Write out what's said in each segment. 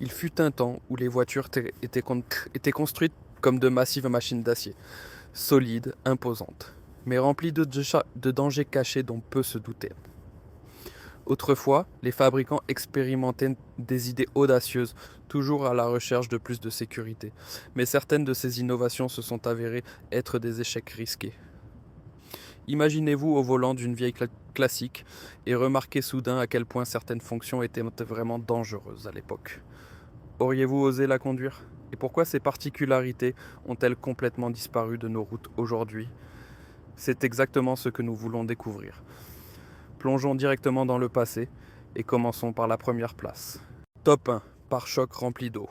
Il fut un temps où les voitures étaient construites comme de massives machines d'acier, solides, imposantes, mais remplies de dangers cachés dont peu se doutaient. Autrefois, les fabricants expérimentaient des idées audacieuses, toujours à la recherche de plus de sécurité, mais certaines de ces innovations se sont avérées être des échecs risqués. Imaginez-vous au volant d'une vieille classique et remarquez soudain à quel point certaines fonctions étaient vraiment dangereuses à l'époque. Auriez-vous osé la conduire? Et pourquoi ces particularités ont-elles complètement disparu de nos routes aujourd'hui? C'est exactement ce que nous voulons découvrir. Plongeons directement dans le passé et commençons par la première place. Top 1. Pare-choc rempli d'eau.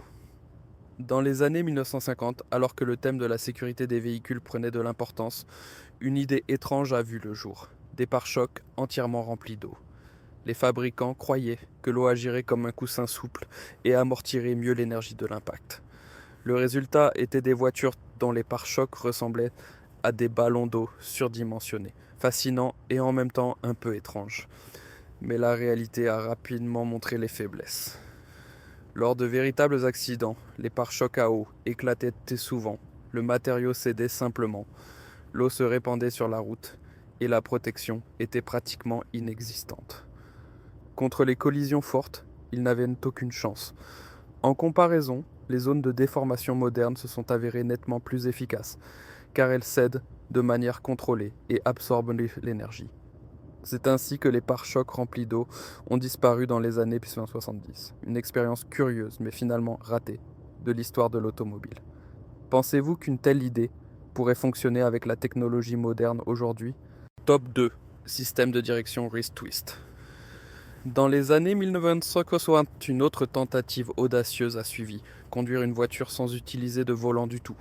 Dans les années 1950, alors que le thème de la sécurité des véhicules prenait de l'importance, une idée étrange a vu le jour. Des pare-chocs entièrement remplis d'eau. Les fabricants croyaient que l'eau agirait comme un coussin souple et amortirait mieux l'énergie de l'impact. Le résultat était des voitures dont les pare-chocs ressemblaient à des ballons d'eau surdimensionnés, fascinants et en même temps un peu étranges. Mais la réalité a rapidement montré les faiblesses. Lors de véritables accidents, les pare-chocs à eau éclataient souvent, le matériau cédait simplement, l'eau se répandait sur la route et la protection était pratiquement inexistante. Contre les collisions fortes, ils n'avaient aucune chance. En comparaison, les zones de déformation modernes se sont avérées nettement plus efficaces, car elles cèdent de manière contrôlée et absorbent l'énergie. C'est ainsi que les pare-chocs remplis d'eau ont disparu dans les années 1970. Une expérience curieuse, mais finalement ratée, de l'histoire de l'automobile. Pensez-vous qu'une telle idée pourrait fonctionner avec la technologie moderne aujourd'hui? Top 2. Système de direction wrist twist. Dans les années 1960, une autre tentative audacieuse a suivi, conduire une voiture sans utiliser de volant du tout.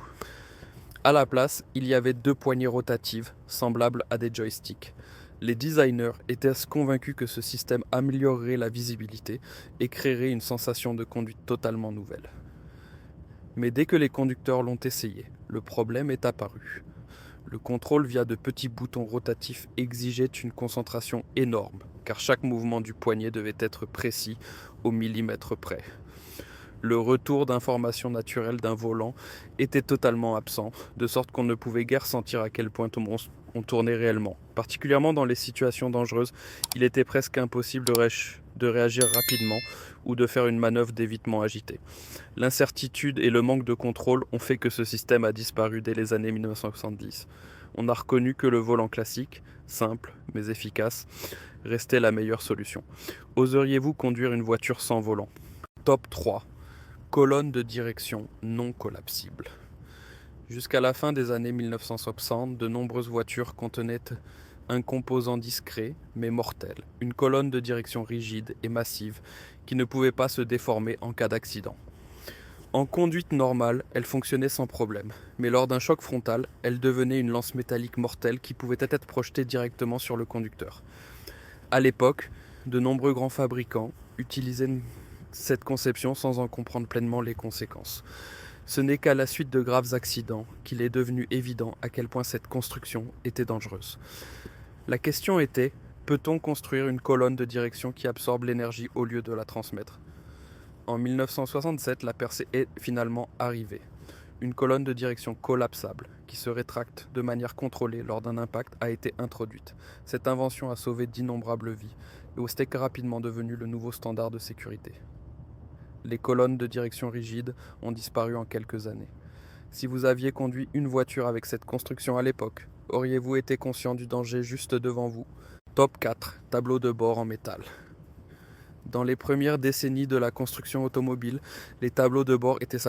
À la place, il y avait deux poignées rotatives, semblables à des joysticks. Les designers étaient convaincus que ce système améliorerait la visibilité et créerait une sensation de conduite totalement nouvelle. Mais dès que les conducteurs l'ont essayé, le problème est apparu. Le contrôle via de petits boutons rotatifs exigeait une concentration énorme, car chaque mouvement du poignet devait être précis au millimètre près. Le retour d'information naturelle d'un volant était totalement absent, de sorte qu'on ne pouvait guère sentir à quel point on tournait réellement. Particulièrement dans les situations dangereuses, il était presque impossible de réagir rapidement ou de faire une manœuvre d'évitement agitée. L'incertitude et le manque de contrôle ont fait que ce système a disparu dès les années 1970. On a reconnu que le volant classique, simple mais efficace, restait la meilleure solution. Oseriez-vous conduire une voiture sans volant? Top 3. Colonne de direction non collapsible. Jusqu'à la fin des années 1960, de nombreuses voitures contenaient un composant discret mais mortel, une colonne de direction rigide et massive qui ne pouvait pas se déformer en cas d'accident. En conduite normale, elle fonctionnait sans problème, mais lors d'un choc frontal, elle devenait une lance métallique mortelle qui pouvait être projetée directement sur le conducteur. À l'époque, de nombreux grands fabricants utilisaient cette conception sans en comprendre pleinement les conséquences. Ce n'est qu'à la suite de graves accidents qu'il est devenu évident à quel point cette construction était dangereuse. La question était, peut-on construire une colonne de direction qui absorbe l'énergie au lieu de la transmettre? En 1967, la percée est finalement arrivée. Une colonne de direction collapsable, qui se rétracte de manière contrôlée lors d'un impact, a été introduite. Cette invention a sauvé d'innombrables vies et est rapidement devenue le nouveau standard de sécurité. Les colonnes de direction rigides ont disparu en quelques années. Si vous aviez conduit une voiture avec cette construction à l'époque, auriez-vous été conscient du danger juste devant vous? Top 4. Tableau de bord en métal. Dans les premières décennies de la construction automobile, les tableaux de bord étaient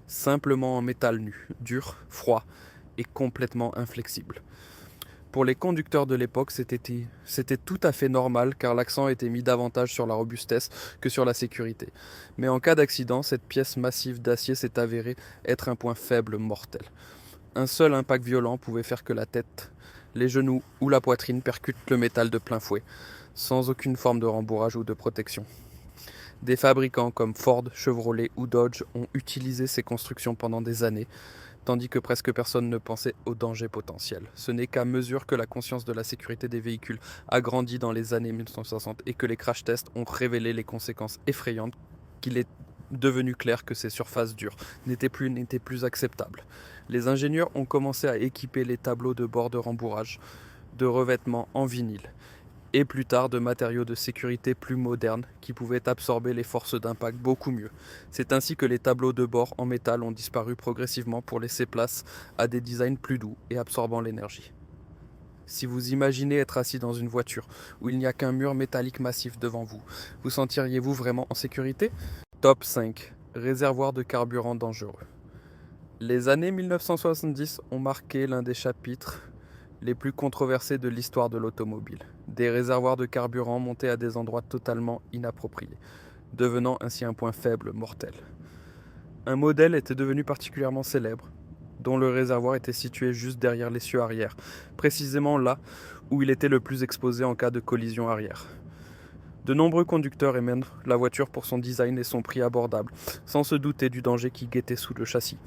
simplement en métal nu, dur, froid et complètement inflexible. Pour les conducteurs de l'époque, c'était tout à fait normal car l'accent était mis davantage sur la robustesse que sur la sécurité. Mais en cas d'accident, cette pièce massive d'acier s'est avérée être un point faible mortel. Un seul impact violent pouvait faire que la tête, les genoux ou la poitrine percutent le métal de plein fouet, sans aucune forme de rembourrage ou de protection. Des fabricants comme Ford, Chevrolet ou Dodge ont utilisé ces constructions pendant des années, tandis que presque personne ne pensait au danger potentiel. Ce n'est qu'à mesure que la conscience de la sécurité des véhicules a grandi dans les années 1960 et que les crash tests ont révélé les conséquences effrayantes qu'il devenu clair que ces surfaces dures n'étaient plus acceptables. Les ingénieurs ont commencé à équiper les tableaux de bord de rembourrage de revêtements en vinyle et plus tard de matériaux de sécurité plus modernes qui pouvaient absorber les forces d'impact beaucoup mieux. C'est ainsi que les tableaux de bord en métal ont disparu progressivement pour laisser place à des designs plus doux et absorbant l'énergie. Si vous imaginez être assis dans une voiture où il n'y a qu'un mur métallique massif devant vous, vous sentiriez-vous vraiment en sécurité ? Top 5. Réservoirs de carburant dangereux. Les années 1970 ont marqué l'un des chapitres les plus controversés de l'histoire de l'automobile. Des réservoirs de carburant montés à des endroits totalement inappropriés, devenant ainsi un point faible mortel. Un modèle était devenu particulièrement célèbre, dont le réservoir était situé juste derrière l'essieu arrière, précisément là où il était le plus exposé en cas de collision arrière. De nombreux conducteurs aiment la voiture pour son design et son prix abordable, sans se douter du danger qui guettait sous le châssis.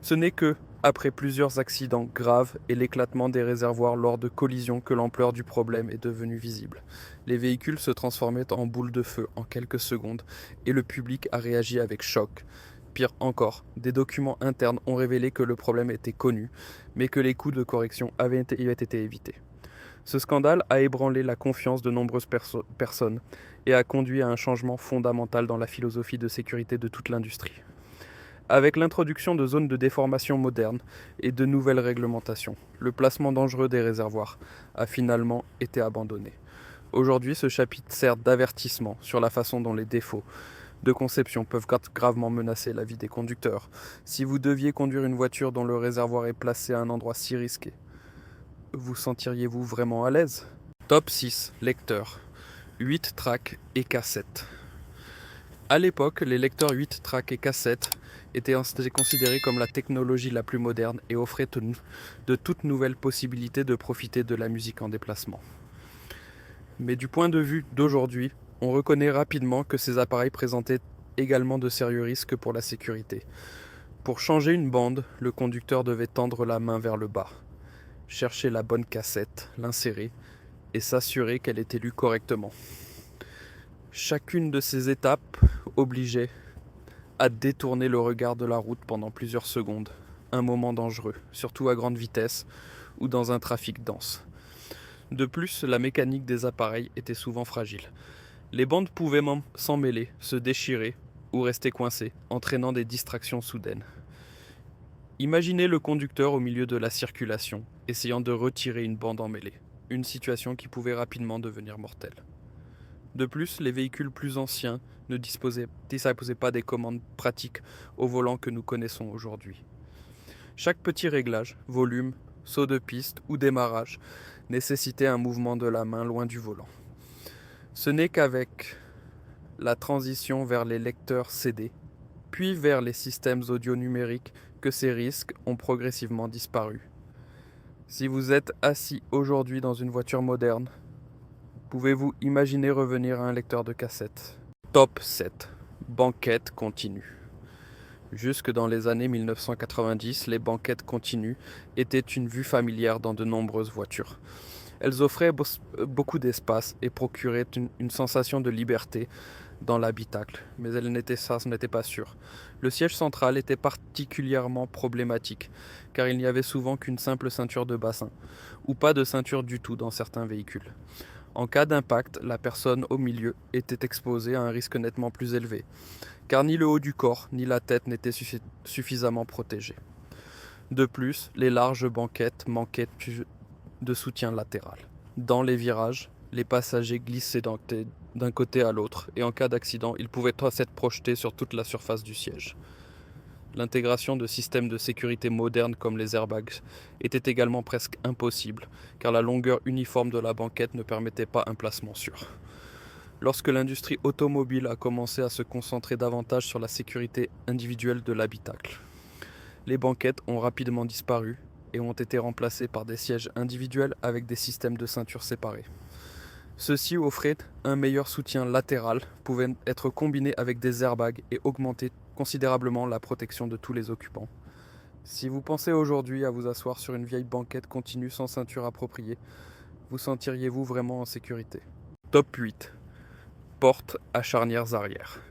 Ce n'est que, après plusieurs accidents graves et l'éclatement des réservoirs lors de collisions, que l'ampleur du problème est devenue visible. Les véhicules se transformaient en boules de feu en quelques secondes et le public a réagi avec choc. Pire encore, des documents internes ont révélé que le problème était connu, mais que les coûts de correction avaient été évités. Ce scandale a ébranlé la confiance de nombreuses personnes et a conduit à un changement fondamental dans la philosophie de sécurité de toute l'industrie. Avec l'introduction de zones de déformation modernes et de nouvelles réglementations, le placement dangereux des réservoirs a finalement été abandonné. Aujourd'hui, ce chapitre sert d'avertissement sur la façon dont les défauts de conception peuvent gravement menacer la vie des conducteurs. Si vous deviez conduire une voiture dont le réservoir est placé à un endroit si risqué, vous sentiriez-vous vraiment à l'aise ? Top 6. Lecteurs. 8 tracks et cassettes. À l'époque, les lecteurs 8 tracks et cassettes étaient considérés comme la technologie la plus moderne et offraient de toutes nouvelles possibilités de profiter de la musique en déplacement. Mais du point de vue d'aujourd'hui, on reconnaît rapidement que ces appareils présentaient également de sérieux risques pour la sécurité. Pour changer une bande, le conducteur devait tendre la main vers le bas, chercher la bonne cassette, l'insérer et s'assurer qu'elle était lue correctement. Chacune de ces étapes obligeait à détourner le regard de la route pendant plusieurs secondes, un moment dangereux, surtout à grande vitesse ou dans un trafic dense. De plus, la mécanique des appareils était souvent fragile. Les bandes pouvaient s'en mêler, se déchirer ou rester coincées, entraînant des distractions soudaines. Imaginez le conducteur au milieu de la circulation, essayant de retirer une bande emmêlée, une situation qui pouvait rapidement devenir mortelle. De plus, les véhicules plus anciens ne disposaient pas des commandes pratiques au volant que nous connaissons aujourd'hui. Chaque petit réglage, volume, saut de piste ou démarrage, nécessitait un mouvement de la main loin du volant. Ce n'est qu'avec la transition vers les lecteurs CD, puis vers les systèmes audio numériques, que ces risques ont progressivement disparu. Si vous êtes assis aujourd'hui dans une voiture moderne, pouvez-vous imaginer revenir à un lecteur de cassette ? Top 7. Banquettes continues. Jusque dans les années 1990, les banquettes continues étaient une vue familière dans de nombreuses voitures. Elles offraient beaucoup d'espace et procuraient une sensation de liberté dans l'habitacle, mais ce n'était pas sûr. Le siège central était particulièrement problématique, car il n'y avait souvent qu'une simple ceinture de bassin, ou pas de ceinture du tout dans certains véhicules. En cas d'impact, la personne au milieu était exposée à un risque nettement plus élevé, car ni le haut du corps ni la tête n'étaient suffisamment protégés. De plus, les larges banquettes manquaient de soutien latéral. Dans les virages, les passagers glissaient d'un côté à l'autre, et en cas d'accident, ils pouvaient être projetés sur toute la surface du siège. L'intégration de systèmes de sécurité modernes comme les airbags était également presque impossible, car la longueur uniforme de la banquette ne permettait pas un placement sûr. Lorsque l'industrie automobile a commencé à se concentrer davantage sur la sécurité individuelle de l'habitacle, les banquettes ont rapidement disparu et ont été remplacées par des sièges individuels avec des systèmes de ceintures séparés. Ceux-ci offraient un meilleur soutien latéral, pouvaient être combinés avec des airbags et augmenter considérablement la protection de tous les occupants. Si vous pensez aujourd'hui à vous asseoir sur une vieille banquette continue sans ceinture appropriée, vous sentiriez-vous vraiment en sécurité ? Top 8. Portes à charnières arrière.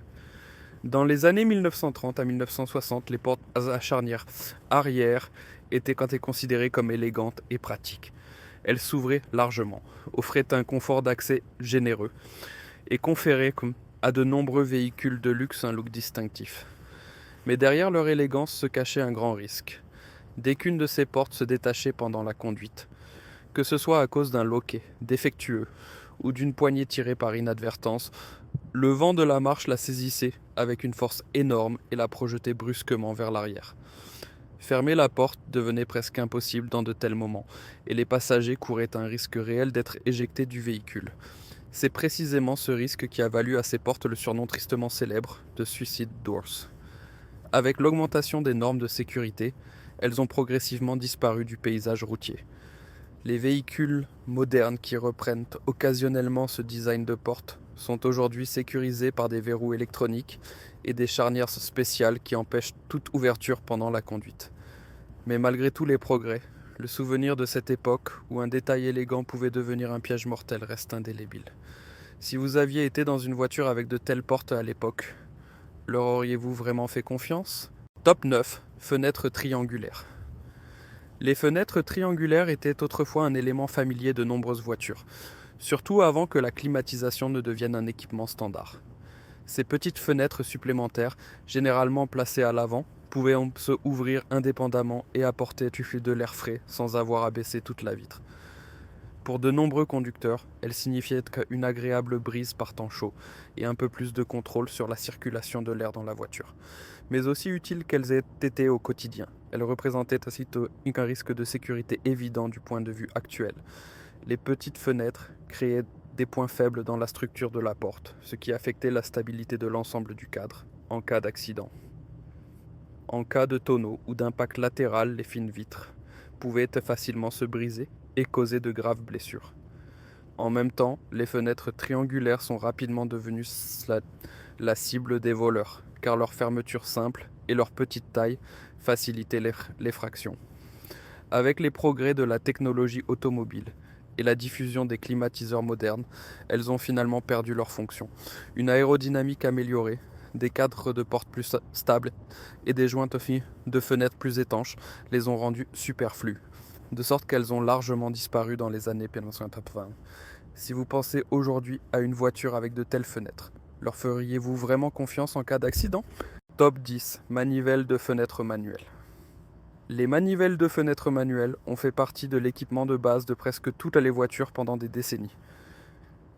Dans les années 1930 à 1960, les portes à charnière arrière étaient considérées comme élégantes et pratiques. Elles s'ouvraient largement, offraient un confort d'accès généreux et conféraient à de nombreux véhicules de luxe un look distinctif. Mais derrière leur élégance se cachait un grand risque. Dès qu'une de ces portes se détachait pendant la conduite, que ce soit à cause d'un loquet défectueux ou d'une poignée tirée par inadvertance, le vent de la marche la saisissait avec une force énorme et la projetait brusquement vers l'arrière. Fermer la porte devenait presque impossible dans de tels moments, et les passagers couraient un risque réel d'être éjectés du véhicule. C'est précisément ce risque qui a valu à ces portes le surnom tristement célèbre de Suicide Doors. Avec l'augmentation des normes de sécurité, elles ont progressivement disparu du paysage routier. Les véhicules modernes qui reprennent occasionnellement ce design de porte sont aujourd'hui sécurisés par des verrous électroniques et des charnières spéciales qui empêchent toute ouverture pendant la conduite. Mais malgré tous les progrès, le souvenir de cette époque où un détail élégant pouvait devenir un piège mortel reste indélébile. Si vous aviez été dans une voiture avec de telles portes à l'époque, leur auriez-vous vraiment fait confiance ? Top 9. Fenêtres triangulaires. Les fenêtres triangulaires étaient autrefois un élément familier de nombreuses voitures, surtout avant que la climatisation ne devienne un équipement standard. Ces petites fenêtres supplémentaires, généralement placées à l'avant, pouvaient se ouvrir indépendamment et apporter du flux de l'air frais sans avoir à baisser toute la vitre. Pour de nombreux conducteurs, elles signifiaient une agréable brise par temps chaud et un peu plus de contrôle sur la circulation de l'air dans la voiture. Mais aussi utiles qu'elles aient été au quotidien, elles représentaient aussitôt un risque de sécurité évident du point de vue actuel. Les petites fenêtres créaient des points faibles dans la structure de la porte, ce qui affectait la stabilité de l'ensemble du cadre, en cas d'accident. En cas de tonneau ou d'impact latéral, les fines vitres pouvaient facilement se briser et causer de graves blessures. En même temps, les fenêtres triangulaires sont rapidement devenues la cible des voleurs, car leur fermeture simple et leur petite taille facilitaient l'effraction. Avec les progrès de la technologie automobile et la diffusion des climatiseurs modernes, elles ont finalement perdu leur fonction. Une aérodynamique améliorée, des cadres de portes plus stables et des jointes de fenêtres plus étanches les ont rendues superflues, de sorte qu'elles ont largement disparu dans les années 1980. Si vous pensez aujourd'hui à une voiture avec de telles fenêtres, leur feriez-vous vraiment confiance en cas d'accident ? Top 10. Manivelles de fenêtres manuelles. Les manivelles de fenêtres manuelles ont fait partie de l'équipement de base de presque toutes les voitures pendant des décennies.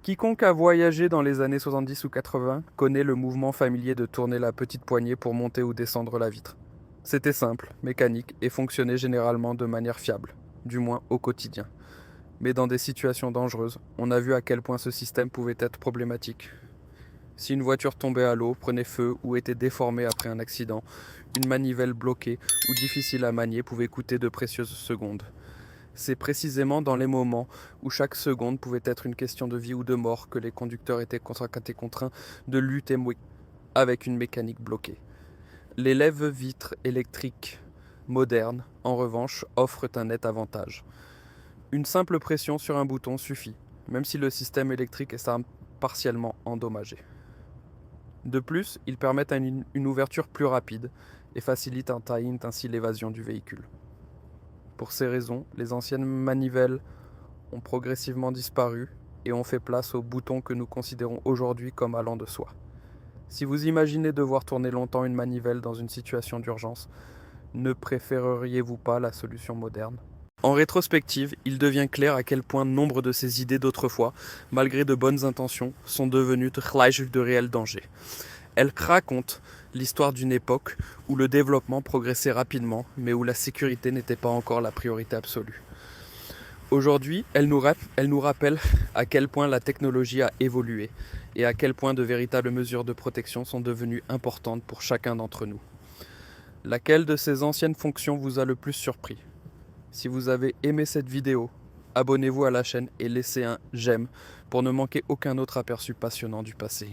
Quiconque a voyagé dans les années 70 ou 80 connaît le mouvement familier de tourner la petite poignée pour monter ou descendre la vitre. C'était simple, mécanique et fonctionnait généralement de manière fiable, du moins au quotidien. Mais dans des situations dangereuses, on a vu à quel point ce système pouvait être problématique. Si une voiture tombait à l'eau, prenait feu ou était déformée après un accident, une manivelle bloquée ou difficile à manier pouvait coûter de précieuses secondes. C'est précisément dans les moments où chaque seconde pouvait être une question de vie ou de mort que les conducteurs étaient contraints de lutter avec une mécanique bloquée. Les lève-vitres électriques modernes, en revanche, offrent un net avantage. Une simple pression sur un bouton suffit, même si le système électrique est partiellement endommagé. De plus, ils permettent une ouverture plus rapide et facilitent ainsi l'évasion du véhicule. Pour ces raisons, les anciennes manivelles ont progressivement disparu et ont fait place aux boutons que nous considérons aujourd'hui comme allant de soi. Si vous imaginez devoir tourner longtemps une manivelle dans une situation d'urgence, ne préféreriez-vous pas la solution moderne ? En rétrospective, il devient clair à quel point nombre de ces idées d'autrefois, malgré de bonnes intentions, sont devenues de réels dangers. Elles racontent l'histoire d'une époque où le développement progressait rapidement, mais où la sécurité n'était pas encore la priorité absolue. Aujourd'hui, elles nous rappellent à quel point la technologie a évolué et à quel point de véritables mesures de protection sont devenues importantes pour chacun d'entre nous. Laquelle de ces anciennes fonctions vous a le plus surpris ? Si vous avez aimé cette vidéo, abonnez-vous à la chaîne et laissez un j'aime pour ne manquer aucun autre aperçu passionnant du passé.